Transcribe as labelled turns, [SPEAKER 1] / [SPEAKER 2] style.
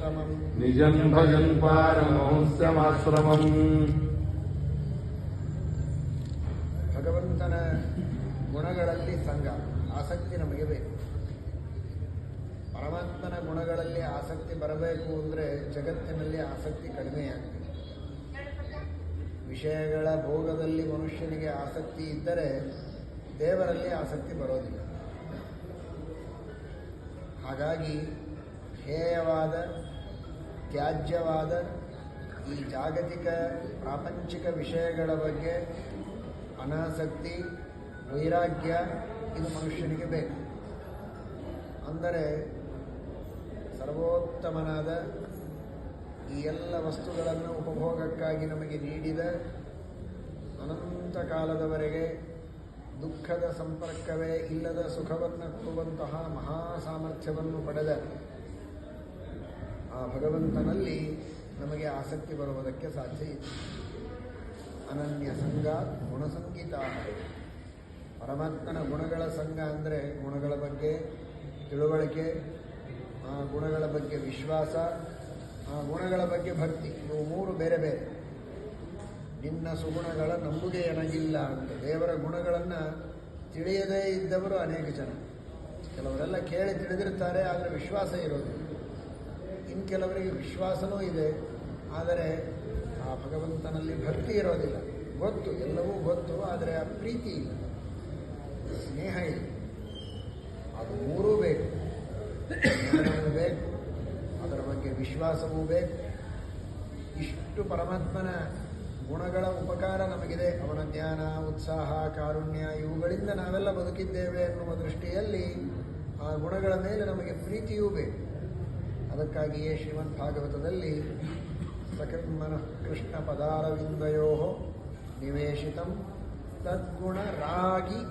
[SPEAKER 1] ಪರಮಾಶ್ರಮಂ
[SPEAKER 2] ನಿಜಂ ಭಜನ್ ಪಾರಮಹಂಸ್ಯಮಾಶ್ರಮಂ.
[SPEAKER 1] ಭಗವಂತನ ಗುಣಗಳಲ್ಲಿ ಸಂಘ ಆಸಕ್ತಿ ನಮಗೆ ಬೇಕು. ಪರಮಾತ್ಮನ ಗುಣಗಳಲ್ಲಿ ಆಸಕ್ತಿ ಬರಬೇಕು ಅಂದರೆ ಜಗತ್ತಿನಲ್ಲಿ ಆಸಕ್ತಿ ಕಡಿಮೆಯಾಗ್ತದೆ. ವಿಷಯಗಳ ಭೋಗದಲ್ಲಿ ಮನುಷ್ಯನಿಗೆ ಆಸಕ್ತಿ ಇದ್ದರೆ ದೇವರಲ್ಲಿ ಆಸಕ್ತಿ ಬರೋದಿಲ್ಲ. ಹಾಗಾಗಿ ಹೇಯವಾದ ತ್ಯಾಜ್ಯವಾದ ಈ ಜಾಗತಿಕ ಪ್ರಾಪಂಚಿಕ ವಿಷಯಗಳ ಬಗ್ಗೆ ಅನಾಸಕ್ತಿ, ವೈರಾಗ್ಯ ಇದು ಮನುಷ್ಯನಿಗೆ ಬೇಕು. ಅಂದರೆ ಸರ್ವೋತ್ತಮನಾದ ಈ ಎಲ್ಲ ವಸ್ತುಗಳನ್ನು ಉಪಭೋಗಕ್ಕಾಗಿ ನಮಗೆ ನೀಡಿದ, ಅನಂತ ಕಾಲದವರೆಗೆ ದುಃಖದ ಸಂಪರ್ಕವೇ ಇಲ್ಲದ ಸುಖವನ್ನು ಕೊಡುವಂತಹ ಮಹಾ ಸಾಮರ್ಥ್ಯವನ್ನು ಪಡೆದ ಆ ಭಗವಂತನಲ್ಲಿ ನಮಗೆ ಆಸಕ್ತಿ ಬರುವುದಕ್ಕೆ ಸಾಧ್ಯ ಇದೆ. ಅನನ್ಯ ಸಂಘ ಗುಣಸಂಗೀತ. ಪರಮಾತ್ಮನ ಗುಣಗಳ ಸಂಘ ಅಂದರೆ ಗುಣಗಳ ಬಗ್ಗೆ ತಿಳುವಳಿಕೆ, ಆ ಗುಣಗಳ ಬಗ್ಗೆ ವಿಶ್ವಾಸ, ಆ ಗುಣಗಳ ಬಗ್ಗೆ ಭಕ್ತಿ. ಇವು ಮೂರು ಬೇರೆ ಬೇರೆ. ನಿನ್ನ ಸುಗುಣಗಳ ನಂಬುಗೆ ನನಗಿಲ್ಲ ಅಂತ ದೇವರ ಗುಣಗಳನ್ನು ತಿಳಿಯದೇ ಇದ್ದವರು ಅನೇಕ ಜನ. ಕೆಲವರೆಲ್ಲ ಕೇಳಿ ತಿಳಿದಿರ್ತಾರೆ, ಆದರೆ ವಿಶ್ವಾಸ ಇರೋದಿಲ್ಲ. ಇನ್ನು ಕೆಲವರಿಗೆ ವಿಶ್ವಾಸನೂ ಇದೆ, ಆದರೆ ಆ ಭಗವಂತನಲ್ಲಿ ಭಕ್ತಿ ಇರೋದಿಲ್ಲ. ಗೊತ್ತು, ಎಲ್ಲವೂ ಗೊತ್ತು, ಆದರೆ ಆ ಪ್ರೀತಿ ಇಲ್ಲ, ಸ್ನೇಹ ಇಲ್ಲ. ಅದು ಮೂರೂ ಬೇಕು. ಜ್ಞಾನವೂ ಬೇಕು, ಅದರ ಬಗ್ಗೆ ವಿಶ್ವಾಸವೂ ಬೇಕು. ಇಷ್ಟು ಪರಮಾತ್ಮನ ಗುಣಗಳ ಉಪಕಾರ ನಮಗಿದೆ. ಅವನ ಜ್ಞಾನ, ಉತ್ಸಾಹ, ಕಾರುಣ್ಯ ಇವುಗಳಿಂದ ನಾವೆಲ್ಲ ಬದುಕಿದ್ದೇವೆ ಎನ್ನುವ ದೃಷ್ಟಿಯಲ್ಲಿ ಆ ಗುಣಗಳ ಮೇಲೆ ನಮಗೆ ಪ್ರೀತಿಯೂ ಬೇಕು. ಅದಕ್ಕಾಗಿಯೇ ಶ್ರೀಮದ್ ಭಾಗವತದಲ್ಲಿ ಸಕರ್ಮನಃ ಕೃಷ್ಣ ಪದಾರವಿಂದಯೋ ನಿವೇಶಿತಂ ತದ್ಗುಣ ರಾಗಿ